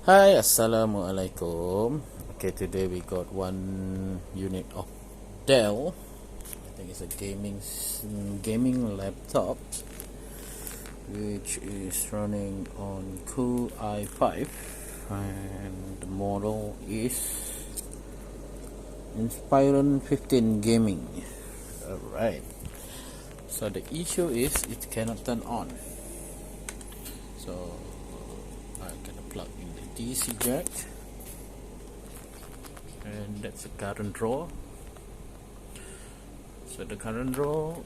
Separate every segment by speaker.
Speaker 1: Hi, assalamualaikum. Okay, today we got one unit of Dell. I think it's a gaming laptop, which is running on Cool i5, and the model is Inspiron 15 Gaming. Alright. So the issue is it cannot turn on. So I'm gonna plug in the DC jack, and that's the current draw. So the current draw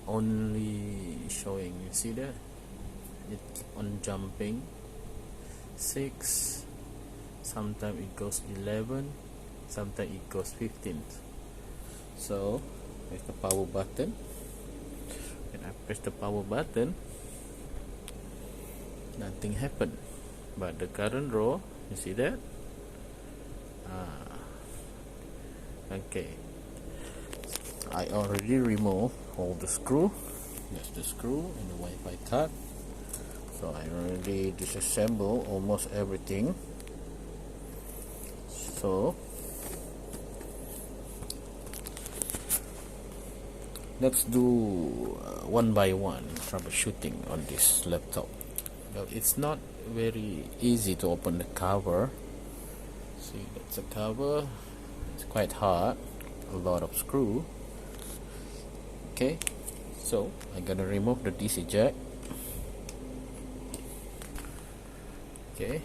Speaker 1: only showing, you see that it keep on jumping 6, sometimes it goes 11, sometimes it goes 15. So there's the power button. When I press the power button, nothing happened, but the current draw, you see that? Okay, I already removed all the screw. That's the screw and the Wi-Fi card. So I already disassembled almost everything. So let's do one by one troubleshooting on this laptop. Well, it's not very easy to open the cover. See, that's a cover. It's quite hard, a lot of screw. Okay, so I'm gonna remove the DC jack. Okay,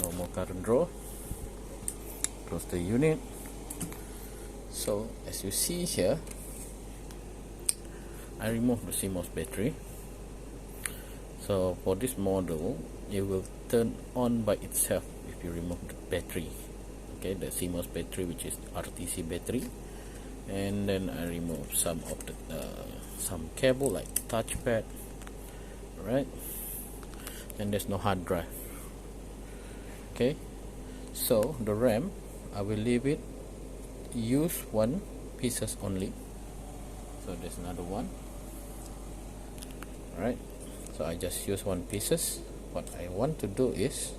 Speaker 1: no more current draw. Close the unit. So as you see here, I removed the CMOS battery. So for this model, it will turn on by itself if you remove the battery. Okay, the CMOS battery, which is RTC battery, and then I remove some of the some cable like touchpad. Right, and there's no hard drive. Okay, so the RAM, I will leave it use one pieces only. So there's another one. Right. So I just use one pieces. What I want to do is,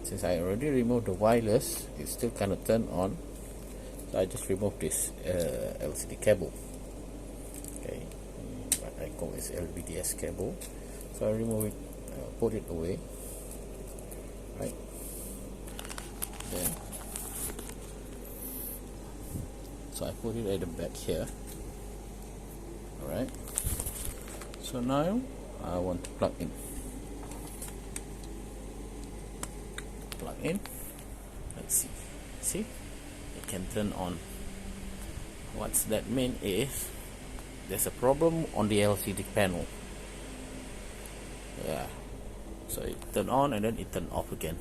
Speaker 1: since I already removed the wireless, it still cannot turn on. So I just remove this LCD cable. Okay, what I call is LVDS cable. So I remove it, put it away. Right. Then, so I put it at the back here. All right. So now I want to plug in. Plug in. Let's see. See? It can turn on. What's that mean is there's a problem on the LCD panel. Yeah. So it turn on and then it turn off again.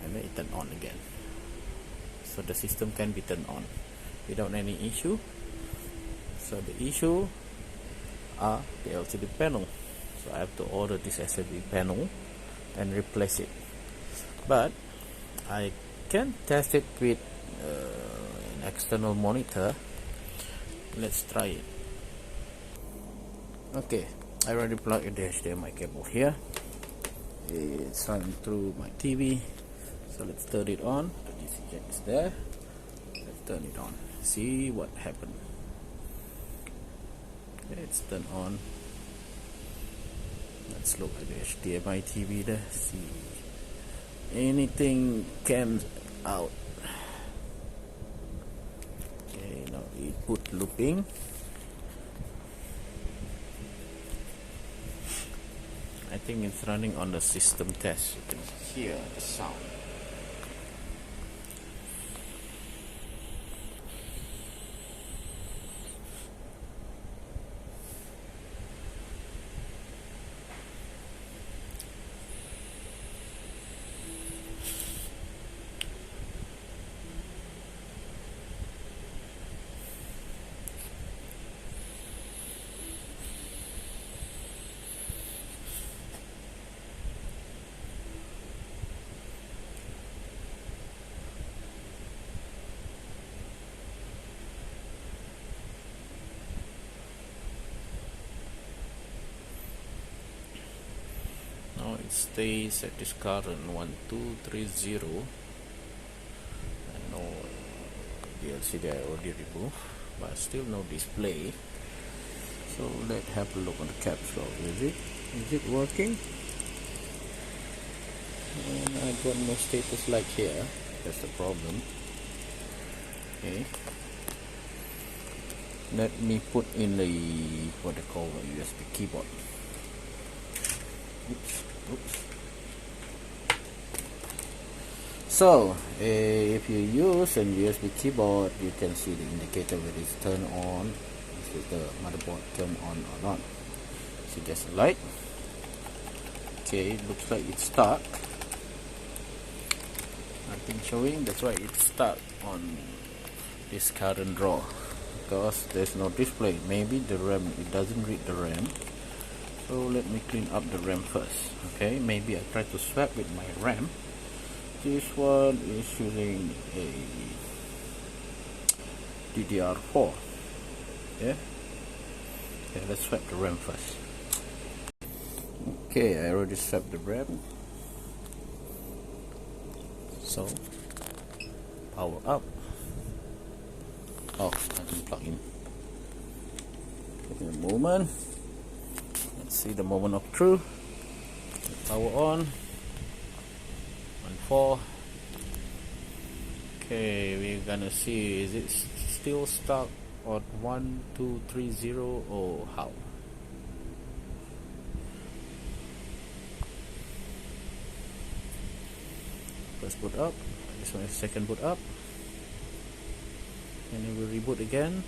Speaker 1: And then it turn on again. So the system can be turned on without any issue. So the issue are the LCD panel. So I have to order this LCD panel and replace it. But I can test it with an external monitor. Let's try it. Okay, I already plugged in the HDMI cable here. It's running through my TV. So let's turn it on. The DC jack is there. Let's turn it on. See what happened. It's turned on. Let's look at the HDMI TV there. See anything came out. Okay, now we put looping. I think it's running on the system test. You can hear the sound. now it stays at this current 1230, and no LCD I already removed, but still no display. So let's have a look on the caps lock. Is it working? And I got no status light here. That's the problem. Okay, let me put in the what they call a USB keyboard. Oops. So if you use a USB keyboard, you can see the indicator whether it's turned on. This is the motherboard turned on or not. See, there's a light. Okay, looks like it's stuck. Nothing showing. That's why it's stuck on this current draw, because there's no display. Maybe the RAM, it doesn't read the RAM. So let me clean up the RAM first. Okay, maybe I try to swap with my RAM. This one is using a DDR4. Yeah. Okay, let's swap the RAM first. Okay, I already swapped the RAM. So power up. Oh, I didn't plug in. Give me a moment. Let's see the moment of truth. Power on. 1.4. Okay, we're gonna see, is it still stuck on 1230 or how? First boot up. This one is second boot up. And it will reboot again.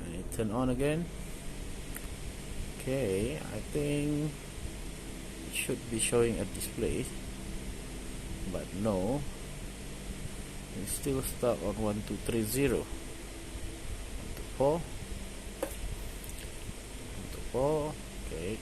Speaker 1: And it turn on again. Okay, I think it should be showing a display, but no, it's still stuck on 1230. 124. 124. Okay.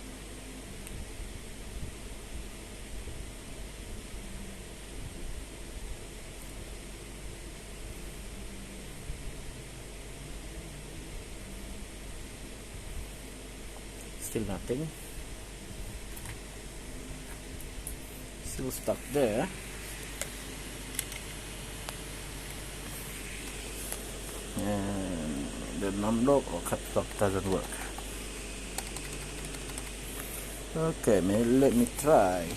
Speaker 1: Still nothing. Still stuck there. And the numlock or caps lock doesn't work. Okay, let me try.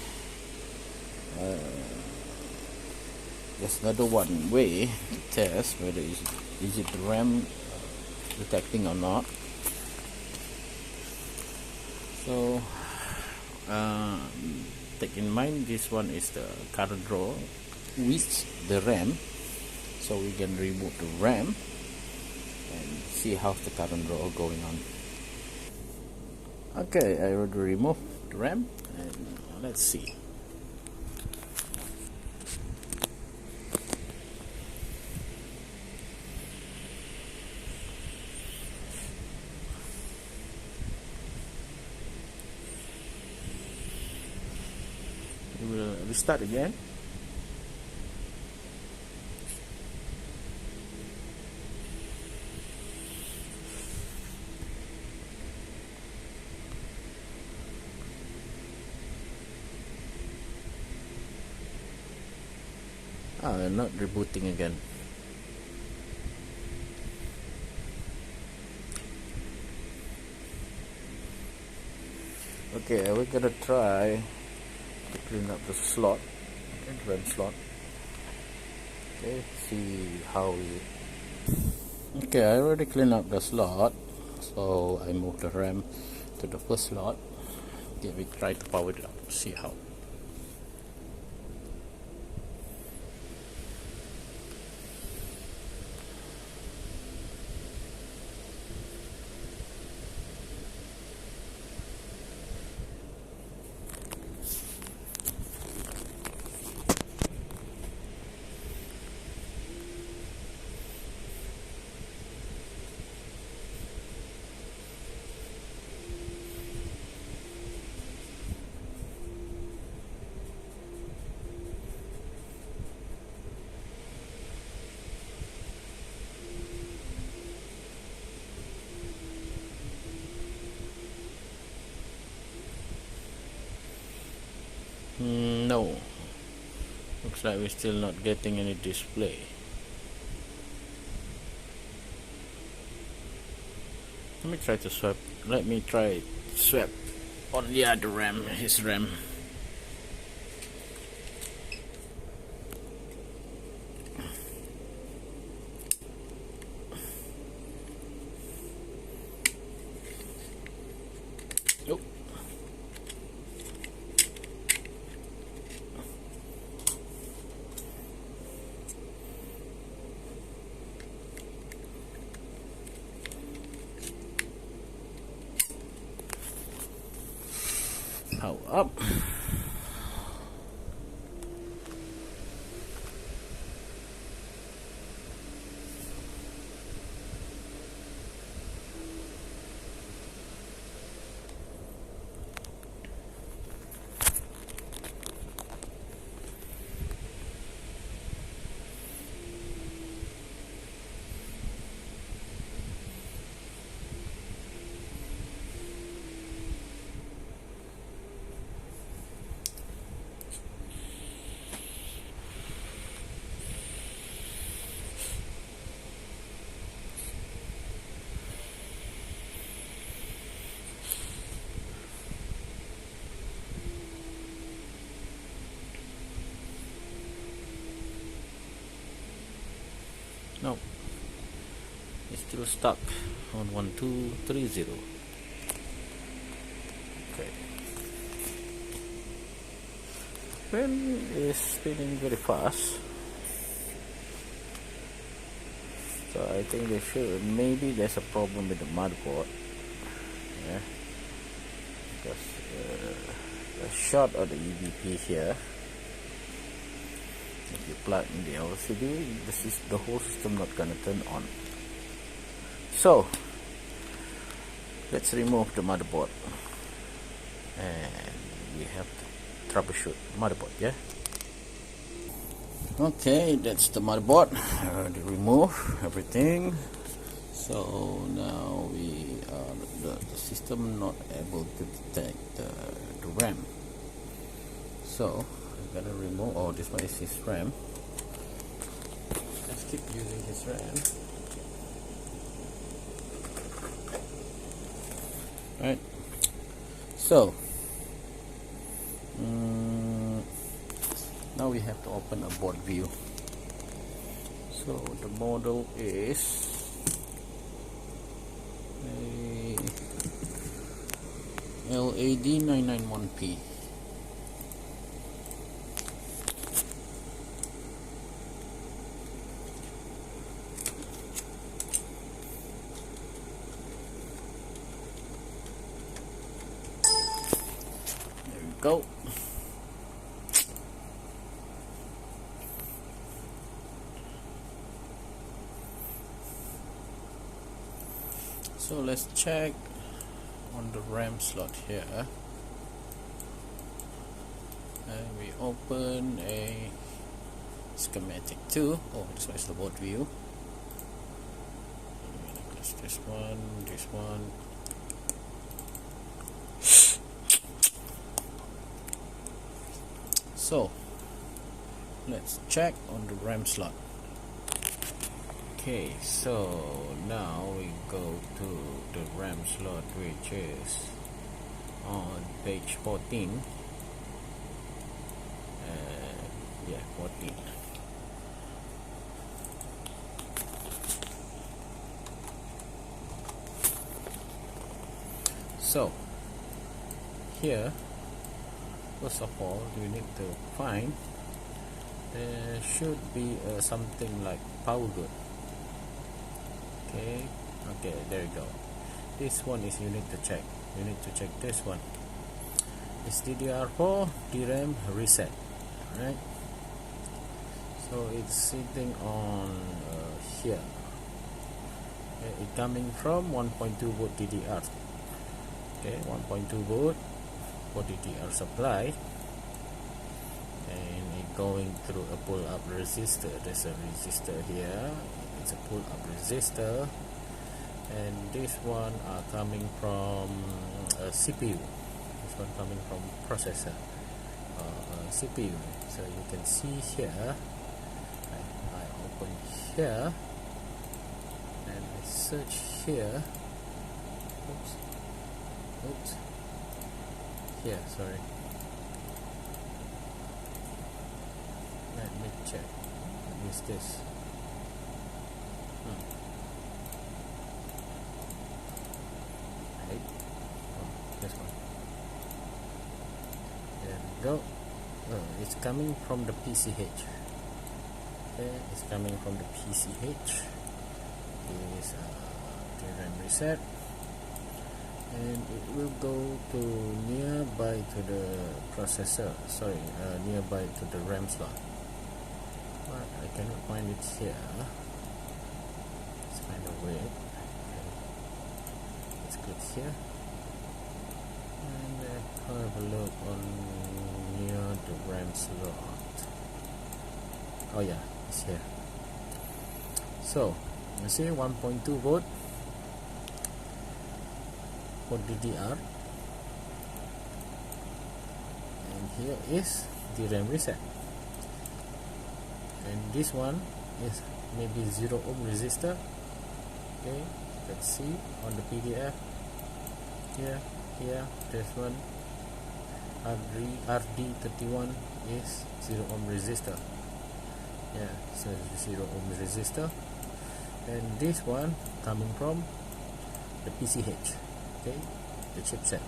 Speaker 1: There's another one way to test whether is it the RAM detecting or not. So take in mind, this one is the current draw with the RAM, so we can remove the RAM and see how's the current draw going on. Okay, I already removed the RAM, and let's see. We will restart again. Not rebooting again. Okay, we're gonna try to clean up the slot, okay, the RAM slot. Okay, see how is it. Okay, I already cleaned up the slot, so I moved the RAM to the first slot. Okay, we try to power it up, see how. No, looks like we're still not getting any display. Let me try to swap. Let me try swap on the other RAM, his RAM. Nope. Power up. No, it's still stuck on 1230. Okay. Pen is spinning very fast, so I think maybe there's a problem with the motherboard. Yeah, because the short of the EDP here. If you plug in the LCD, the whole system not gonna turn on. So let's remove the motherboard, and we have to troubleshoot motherboard. Yeah. Okay, that's the motherboard. Remove everything. So now the system not able to detect the RAM. So gonna remove. Oh, this one is his RAM. Let's keep using his RAM. Right. So now we have to open a board view. So the model is a LA-D991P. Go. So let's check on the RAM slot here, and we open a schematic 2. Oh, this one is the board view. This one. So let's check on the RAM slot. Okay, so now we go to the RAM slot, which is on page 14. Yeah, 14. So here, first of all, you need to find there should be something like power good. Okay, there you go. This one is you need to check. You need to check this one. It's DDR4 DRAM reset. Alright. So it's sitting on here. Okay, it coming from 1.2 volt DDR. Okay, 1.2 volt for DDR supply, and it going through a pull-up resistor. There's a resistor here. It's a pull-up resistor, and this one are coming from a CPU. This one coming from processor.
Speaker 2: CPU. So you can see here, I open here and I search here. Oops. Here, sorry. Let me check. What is this? Right. Oh, this one. There we go. Oh, it's coming from the PCH. Okay, it's coming from the PCH. This DRAM reset, and it will go to nearby to the processor. Sorry, nearby to the RAM slot. But I cannot find it here. It's kind of weird. Okay. Let's click here and have a look on near the RAM slot. Oh yeah, it's here. So you see 1.2 volt for DDR, and here is the RAM reset, and this one is maybe 0 ohm resistor. Okay, let's see on the PDF. Here this one RD31 is 0 ohm resistor. Yeah, so 0 ohm resistor, and this one coming from the PCH. Okay, the chipset.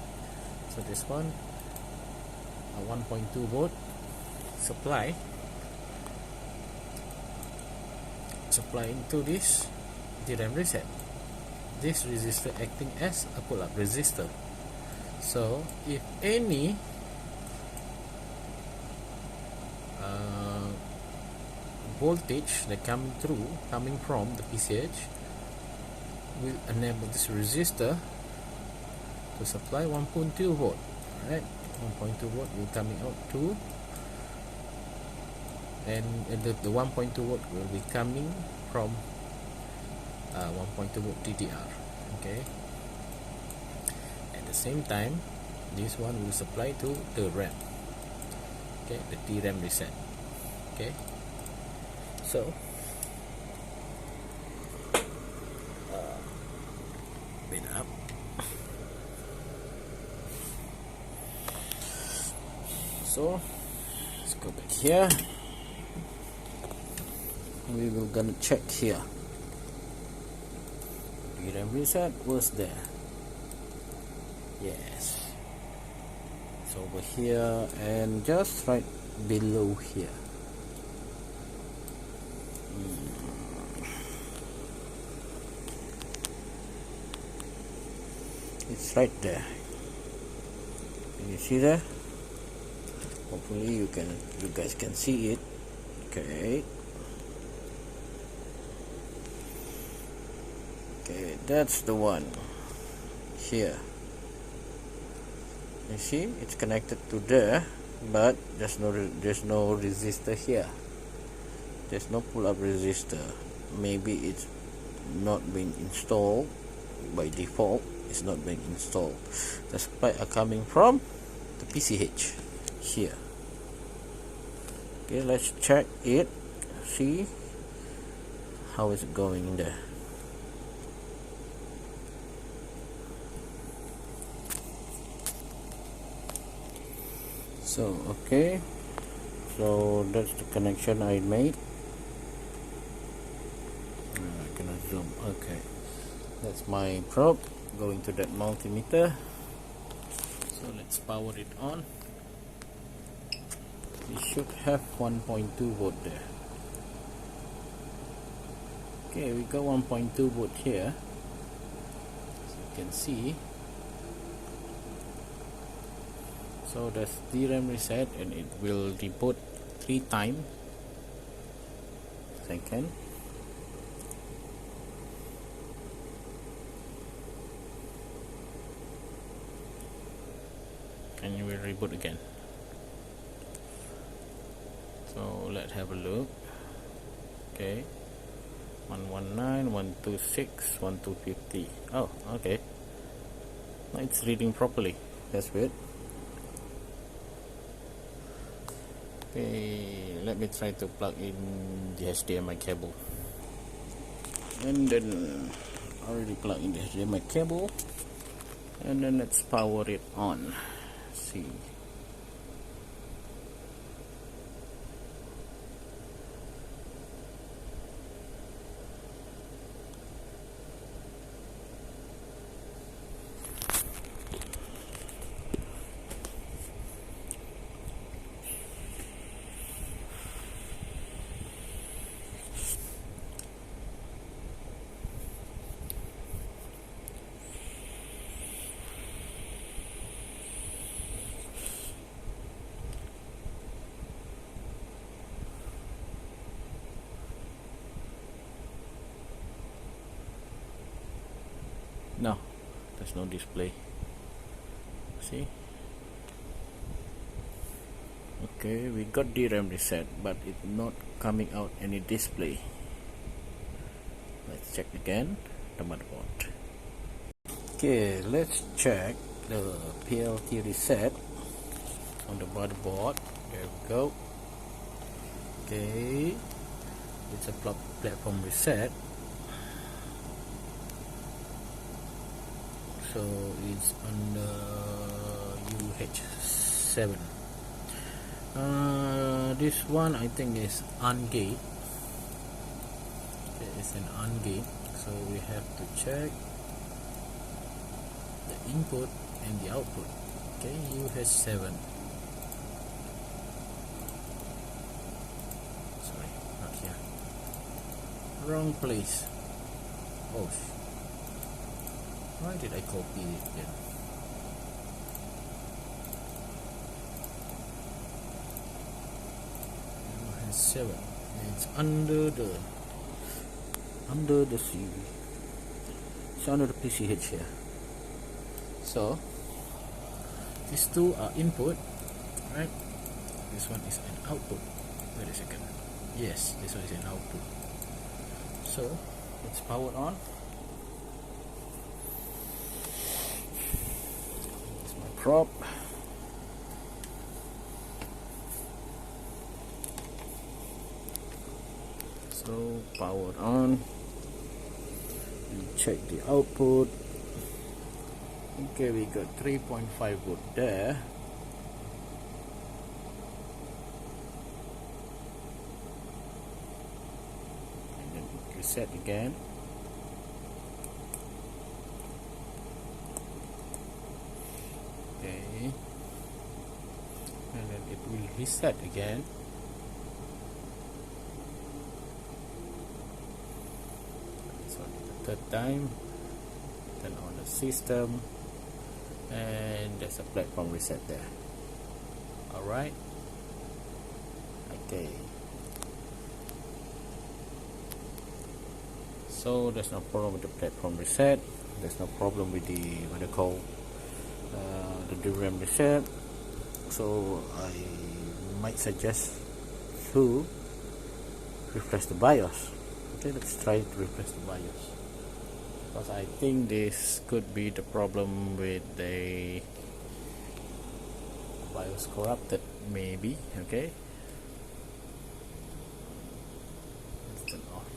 Speaker 2: So this one a 1.2 volt supply into this DRAM reset. This resistor acting as a pull-up resistor. So if any voltage that coming from the PCH will enable this resistor to supply 1.2 volt. Alright, 1.2 volt will coming out to, and the 1.2 volt will be coming from 1.2 volt DDR. Okay, at the same time this one will supply to the RAM. Okay, the DRAM reset. Okay, so bit up. So let's go back here. We will gonna check here. DRAM reset was there. Yes, it's over here and just right below here. It's right there. Can you see that? Hopefully you guys can see it. Okay, that's the one here. You see, it's connected to there, but there's no resistor here. There's no pull-up resistor. Maybe it's not being installed by default. It's not being installed. The supply are coming from the PCH here. Okay, let's check it, see how is it going in there. So okay, so that's the connection I made. I cannot zoom. Okay, that's my probe going to that multimeter. So let's power it on. We should have 1.2 volt there. Okay, we got 1.2 volt here. So you can see. So that's DRAM reset, and it will reboot 3 times second. And you will reboot again. So let's have a look. Okay, 119, 126, 1250. Oh, okay. Now it's reading properly. That's good.
Speaker 1: Okay, let me try to plug in the HDMI cable. And then already plug in the HDMI cable, and then let's power it on. See. No, there's no display. See? Okay, we got DRAM reset, but it's not coming out any display. Let's check again the motherboard. Okay, let's check the PLT reset on the motherboard. There we go. Okay, it's a platform reset. So it's under UH7. This one I think is ungate. Okay, it's an ungate, so we have to check the input and the output. Okay, UH7. Sorry, not here. Wrong place. Oh, why did I copy it then? UH7. It's under the CV. It's under the PCH here. So these two are input, right? This one is an output. Wait a second. Yes, this one is an output. So it's powered on. It's my prop. So powered on. We check the output. Okay, we got 3.5 volt there. And then reset again. Okay. And then it will reset again. So the third time. Turn on the system. And there's a platform reset there. Alright. Okay. So there's no problem with the platform reset. There's no problem with the what they call the DRAM reset. So I might suggest to refresh the BIOS. Okay, let's try to refresh the BIOS. Because I think this could be the problem with the BIOS corrupted, maybe. Okay, let's turn off.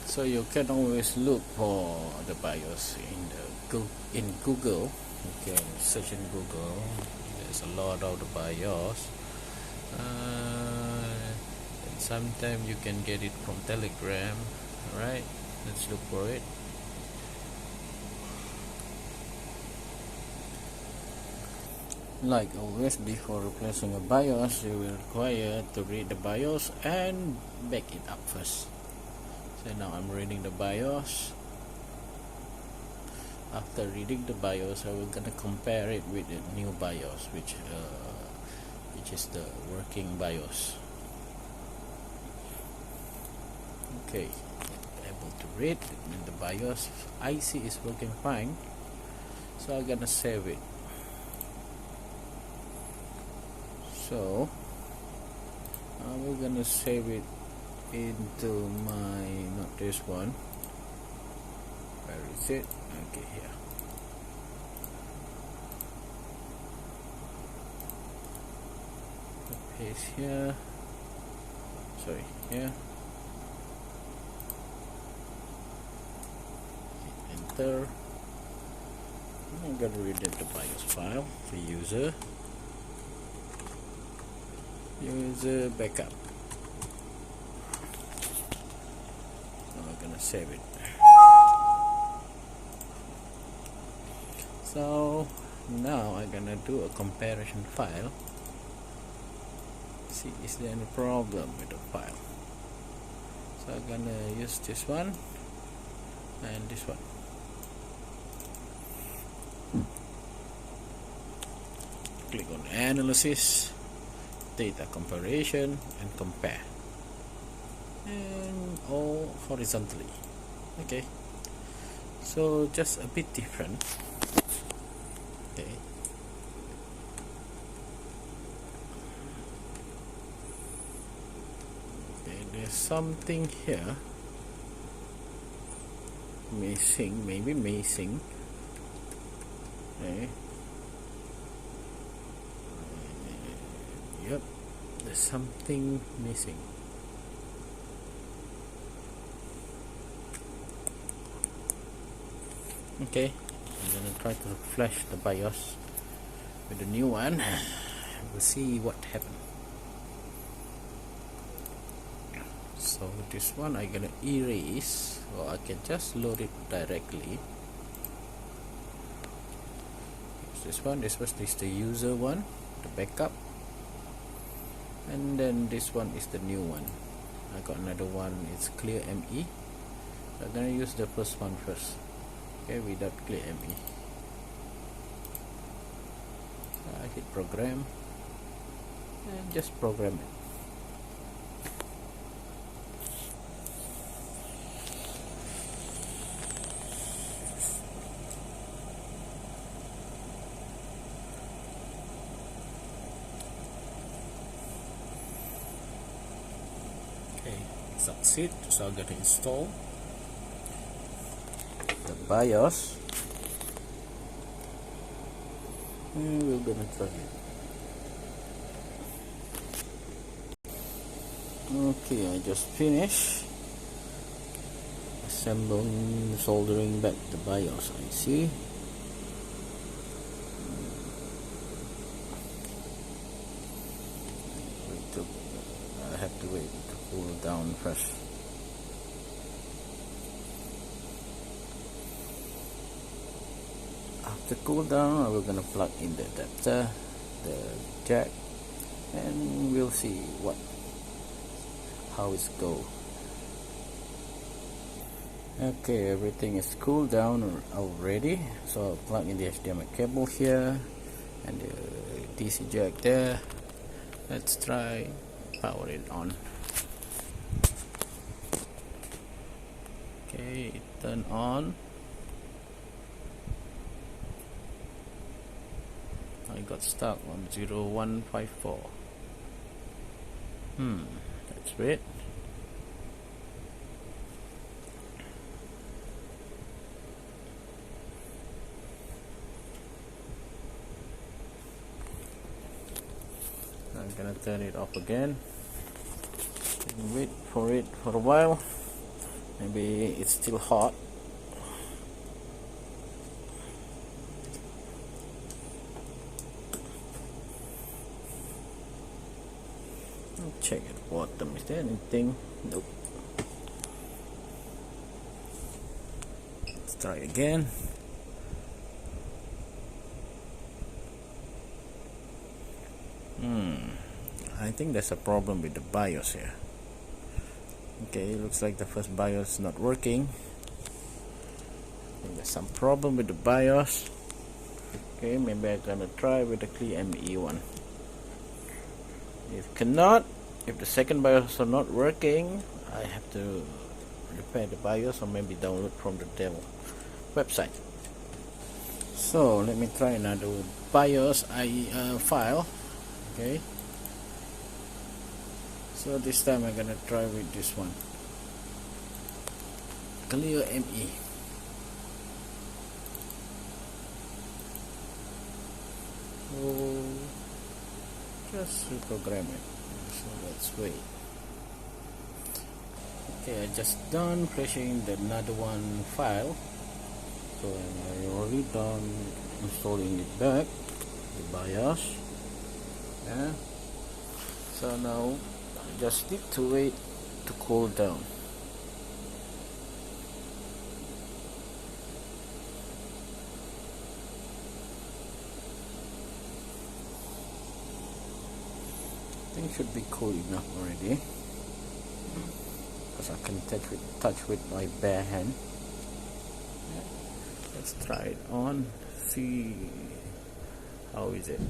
Speaker 1: So you can always look for the BIOS in Google. You can search in Google. There's a lot of the BIOS. And sometimes you can get it from Telegram. Alright, let's look for it. Like always, before replacing a BIOS, you will require to read the BIOS and back it up first. So now I'm reading the BIOS. After reading the BIOS, I will gonna compare it with the new BIOS, which is the working BIOS. Okay, able to read, and the BIOS IC is working fine. So I'm gonna save it. So we're gonna save it into my, not this one, where is it? Okay, here. this here, sorry, here, hit enter. I'm gonna read the BIOS file for user backup. So I'm gonna save it. So now I'm gonna do a comparison file. See, is there any problem with the file? So I'm gonna use this one and this one. Click on analysis, data comparison, and compare, and all horizontally. Okay, so just a bit different. Okay, there's something here missing, maybe missing. Okay. Yep, there's something missing. Okay, I'm gonna try to flash the BIOS with the new one. We'll see what happened. So this one I'm gonna erase, or I can just load it directly. This one, this was the user one, the backup. And then this one is the new one. I got another one, it's clear ME. So I'm gonna use the first one first. Okay, without clear ME. So I hit program and just program it. Succeed, so I'm going to install the BIOS and we're going to try it. Okay, I just finished assembling, soldering back the BIOS IC. I have to wait to cool down first. After cool down, we're gonna plug in the adapter, the jack, and we'll see how it's go. Okay, everything is cooled down already, so I'll plug in the HDMI cable here and the DC jack there. Let's try power it on. Okay, it turned on. I got stuck on 0154. That's weird. I'm gonna turn it off again and wait for it for a while. Maybe it's still hot. Check at the bottom. Is there anything? Nope. Let's try again. I think there's a problem with the BIOS here. Okay, it looks like the first BIOS is not working. I think there's some problem with the BIOS. Okay, maybe I'm gonna try with the clear ME one. If the second BIOS are not working, I have to repair the BIOS or maybe download from the DELL website. So let me try another BIOS file. Okay, so this time I'm gonna try with this one, clear ME. So just reprogram it.
Speaker 2: So let's wait. Okay, I just done crashing the another one file. So I already done installing it back, the BIOS. Yeah. So now I just need to wait to cool down. I think should be cool enough already, because I can touch with my bare hand. Yeah. Let's try it on, see how is it.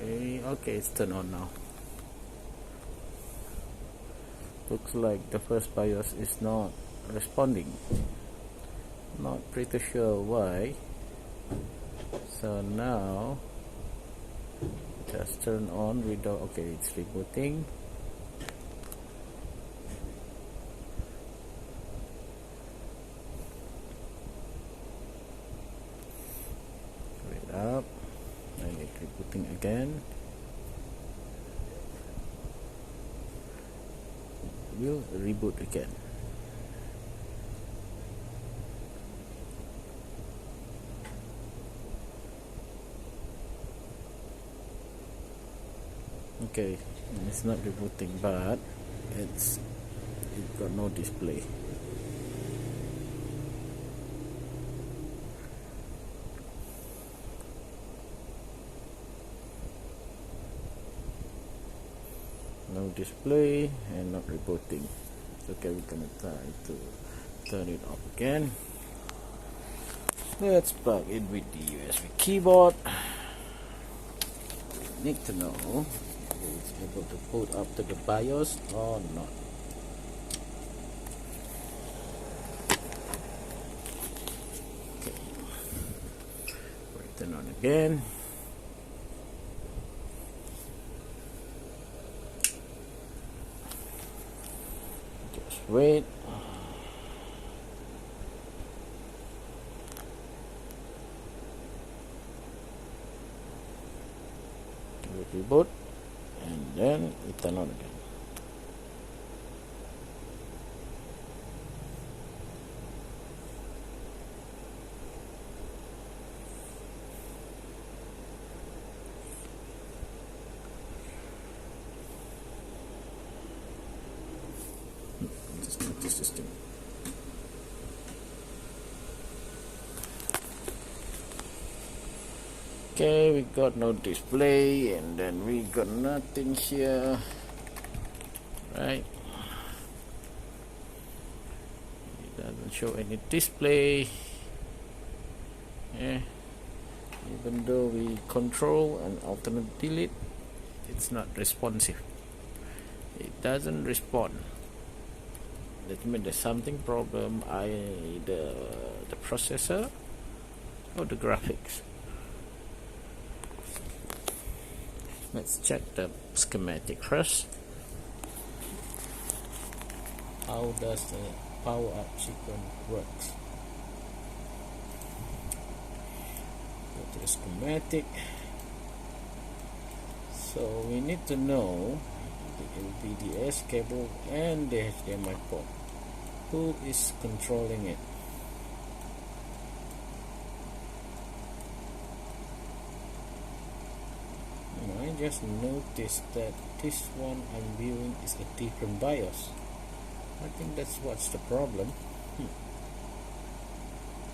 Speaker 2: Okay, it's turned on now. Looks like the first BIOS is not responding. Not pretty sure why. So now just turn on without. Okay, it's rebooting. Wait up, and it's rebooting again. We'll reboot again. Okay, it's not rebooting, but it got no display. No display and not rebooting. Okay, we're gonna try to turn it off again. Let's plug in with the USB keyboard. Need to know if it's able to boot up to the BIOS or not. Okay, turn on again. Just wait. Reboot, and then it turn on again. Just notice this thing. Okay, we got no display, and then we got nothing here, right? It doesn't show any display. Yeah. Even though we control and alternate delete, it's not responsive. It doesn't respond. That means there's something problem, the processor or the graphics. Let's check the schematic first. How does the power up sequence works? Go to the schematic. So we need to know the LVDS cable and the HDMI port. Who is controlling it? I just noticed that this one I'm viewing is a different BIOS. I think that's what's the problem.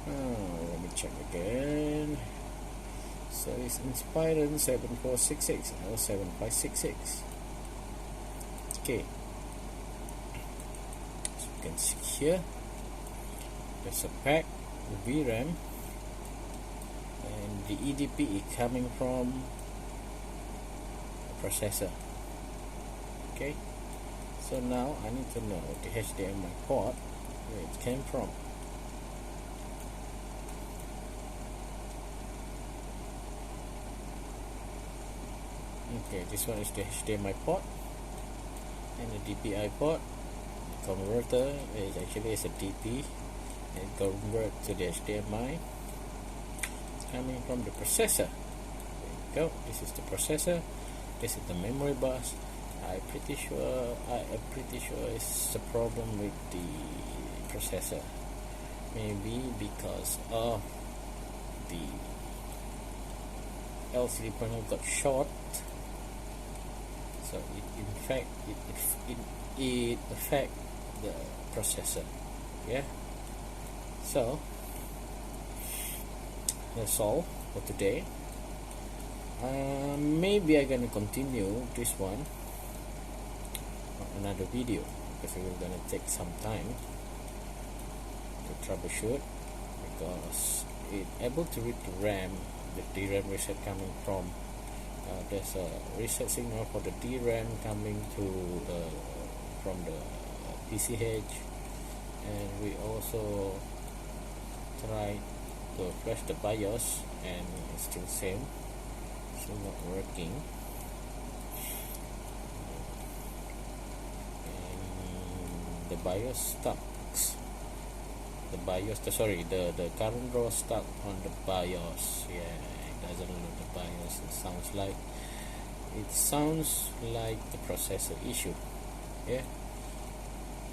Speaker 2: Let me check again. So it's Inspiron 7466 or 7566. Okay, so you can see here there's a pack VRAM, and the EDP is coming from processor. Okay, so now I need to know the HDMI port where it came from. Okay, this one is the HDMI port, and the DPI port. The converter is actually a DP, and convert to the HDMI. It's coming from the processor. There you go. This is the processor. This is the memory bus.
Speaker 1: I'm pretty sure it's a problem with the processor. Maybe because of the LCD panel got short, so it affect the processor. Yeah, so that's all for today. Maybe I'm gonna continue this one on another video, because we're gonna take some time to troubleshoot, because it's able to read the RAM, the DRAM reset coming from there's a reset signal for the DRAM coming to from the PCH, and we also try to flash the BIOS and it's still same, still not working. And the BIOS stucks. The BIOS, the current draw stuck on the BIOS. Yeah, it doesn't load the BIOS. It sounds like the processor issue. Yeah,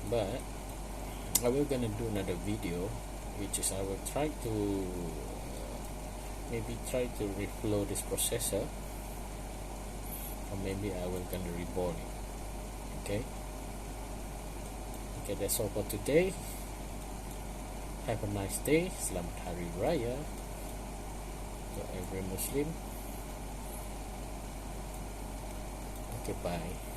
Speaker 1: but I will gonna do another video, which is I will try to maybe try to reflow this processor, or maybe I will gonna reborn it. Okay, that's all for today. Have a nice day. Selamat Hari Raya to every Muslim. Okay, bye.